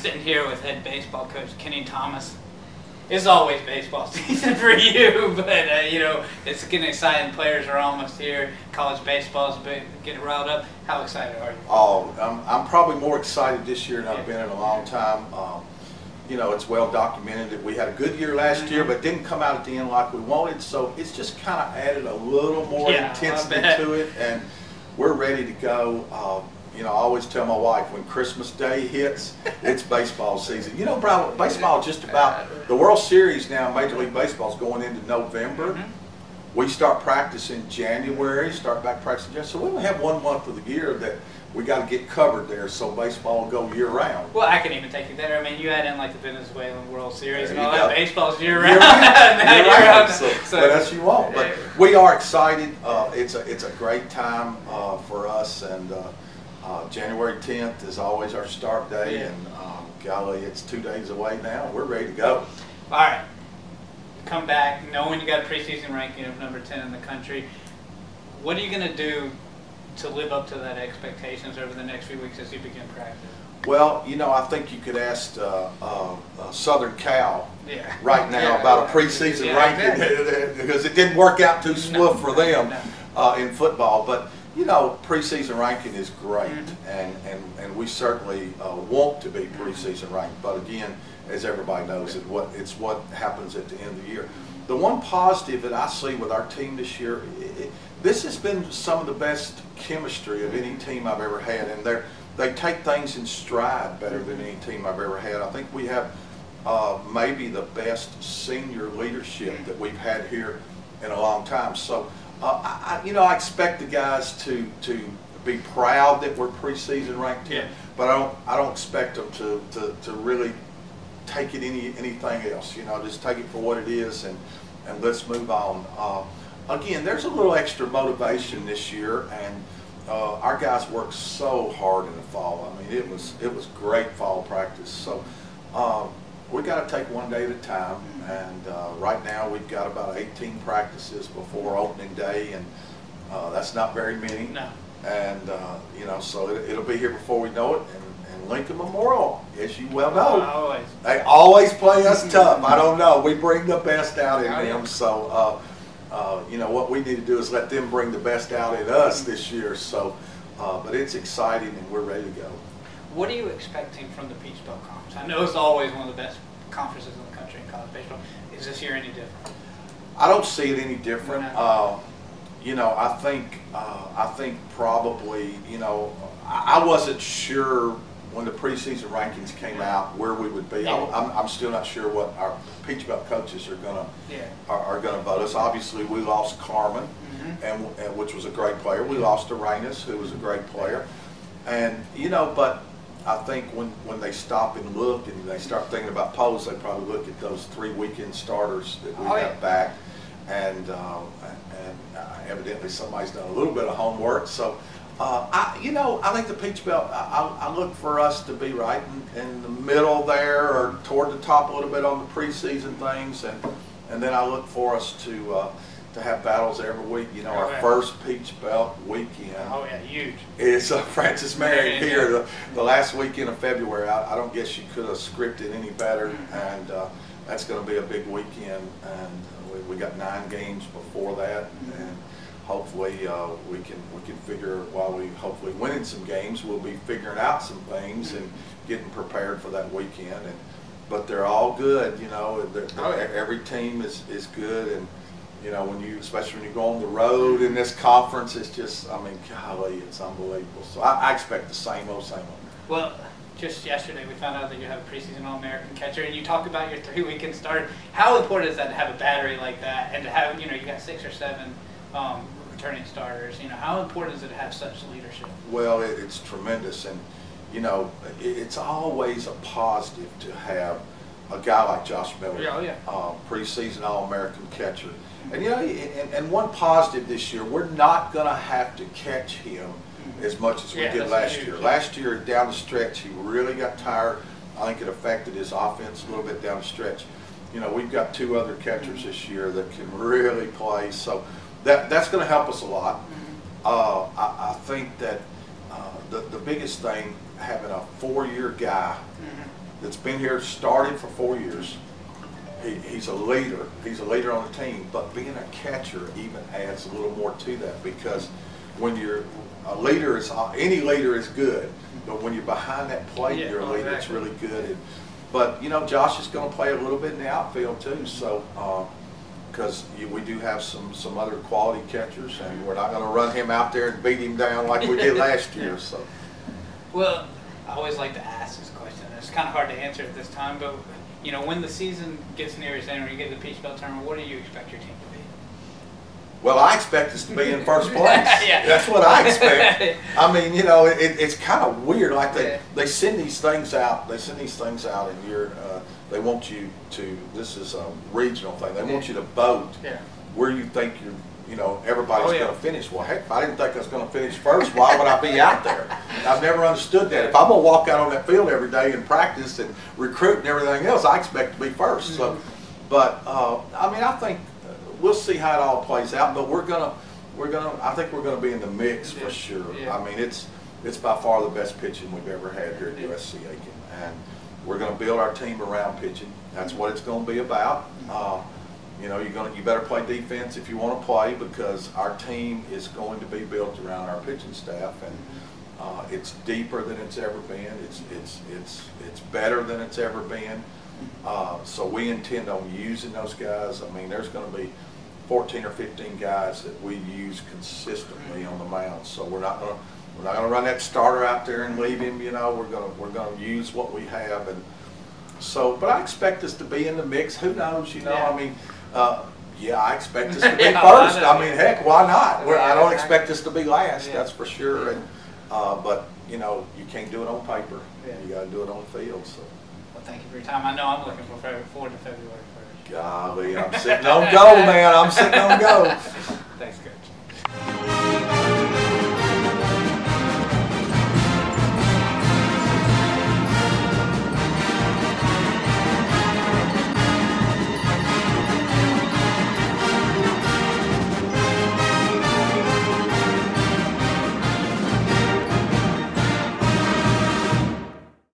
sitting here with head baseball coach Kenny Thomas. It's always baseball season for you, but you know, it's getting exciting. Players are almost here. College baseball's getting riled up. How excited are you? Oh, I'm probably more excited this year than I've been in a long time. You know, it's well documented that we had a good year last year, but didn't come out at the end like we wanted. So it's just kind of added a little more intensity to it, and we're ready to go. You know, I always tell my wife, when Christmas Day hits, it's baseball season. You know, Brian, baseball just about, the World Series now, Major League Baseball is going into November. We start practicing January, start back practicing January. So we only have 1 month of the year that we got to get covered there, so baseball will go year round. Well, I can even take you there. I mean, you add in like the Venezuelan World Series there and all that. Go. Baseball's year round. Year round. So that's you want. But we are excited. It's a great time for us, and January 10th is always our start day, and golly, it's 2 days away now. We're ready to go. All right. Come back knowing you got a preseason ranking of number 10 in the country. What are you going to do to live up to that expectations over the next few weeks as you begin practice? Well, you know, I think you could ask Southern Cal right now about a preseason ranking because it didn't work out too smooth for them in football. But you know, preseason ranking is great, and we certainly want to be preseason ranked. But again, as everybody knows, it's what happens at the end of the year. The one positive that I see with our team this year, this has been some of the best chemistry of any team I've ever had, and they take things in stride better than any team I've ever had. I think we have maybe the best senior leadership that we've had here in a long time. So, you know, I expect the guys to be proud that we're preseason ranked here, but I don't expect them to really take it anything else. You know, just take it for what it is, and let's move on. Again, there's a little extra motivation this year, and our guys worked so hard in the fall. I mean, it was great fall practice. So we got to take one day at a time, and right now we've got about 18 practices before opening day, and that's not very many. No. And you know, so it'll be here before we know it. And Lincoln Memorial, as you well know, they always play us tough. I don't know. We bring the best out in them. So you know, what we need to do is let them bring the best out in us this year. So, but it's exciting, and we're ready to go. What are you expecting from the Peach Belt Conference? I know it's always one of the best conferences in the country in college baseball. Is this year any different? I don't see it any different. You know, I think probably, you know, I wasn't sure when the preseason rankings came out where we would be. I'm still not sure what our Peach Belt coaches are gonna vote us. Obviously, we lost Carmen, and which was a great player. We lost Arenas, who was a great player, and you know, but I think when they stop and look and they start thinking about polls, they probably look at those 3 weekend starters that we have back, and evidently somebody's done a little bit of homework. So, you know, I think the Peach Belt, I look for us to be right in the middle there, or toward the top a little bit on the preseason things, and then I look for us to have battles every week. You know, our first Peach Belt weekend. Oh yeah, huge. It's Francis Marion here, the last weekend of February. I don't guess you could have scripted any better, and that's going to be a big weekend. And we got 9 games before that, and hopefully we can figure, while we hopefully winning some games, we'll be figuring out some things and getting prepared for that weekend. But they're all good, you know. Every team is good, and you know, especially when you go on the road in this conference, it's just, I mean, golly, it's unbelievable. So I expect the same old. Well, just yesterday we found out that you have a preseason All-American catcher, and you talked about your 3 weekend start. How important is that to have a battery like that, and to have, you know, you got 6 or 7 returning starters? You know, how important is it to have such leadership? Well, it's tremendous, and you know, it's always a positive to have a guy like Josh Miller, preseason All-American catcher. And you know, and one positive this year, we're not going to have to catch him as much as we did last year. Last year, down the stretch, he really got tired. I think it affected his offense a little bit down the stretch. You know, we've got 2 other catchers this year that can really play, so that's going to help us a lot. I think that the biggest thing, having a 4-year guy that's been here, started for 4 years. He's a leader. He's a leader on the team. But being a catcher even adds a little more to that, because when you're a leader, any leader is good. But when you're behind that plate, you're a leader. It's really good. But you know, Josh is going to play a little bit in the outfield too. So because we do have some other quality catchers, and we're not going to run him out there and beat him down like we did last year. So. Well, I always like to ask this question. It's kind of hard to answer at this time, but you know, when the season gets near its end, or you get to the Peach Belt tournament, what do you expect your team to be? Well, I expect us to be in first place. Yeah. That's what I expect. I mean, you know, it's kind of weird. Like they send these things out. They send these things out, and they want you to. This is a regional thing. They want you to vote where you think everybody's going to finish. Well, heck, if I didn't think I was going to finish first, why would I be out there? I've never understood that. If I'm going to walk out on that field every day and practice and recruit and everything else, I expect to be first. So, but I mean, I think. We'll see how it all plays out, but I think we're gonna be in the mix for sure. I mean, it's by far the best pitching we've ever had here at USC Aiken, and we're gonna build our team around pitching. That's what it's gonna be about. You know, you better play defense if you want to play, because our team is going to be built around our pitching staff, and it's deeper than it's ever been. It's better than it's ever been. So we intend on using those guys. I mean, there's going to be 14 or 15 guys that we use consistently on the mound. So we're not going to run that starter out there and leave him. You know, we're going to use what we have, and so. But I expect us to be in the mix. Who knows? You know, I mean, I expect us to be first. I mean, heck, why not? I don't expect us to be last. That's for sure. And but you know, you can't do it on paper. You got to do it on the field. So. Thank you for your time. I know I'm looking forward to February 1st. Golly, I'm sitting on go, man. I'm sitting on go.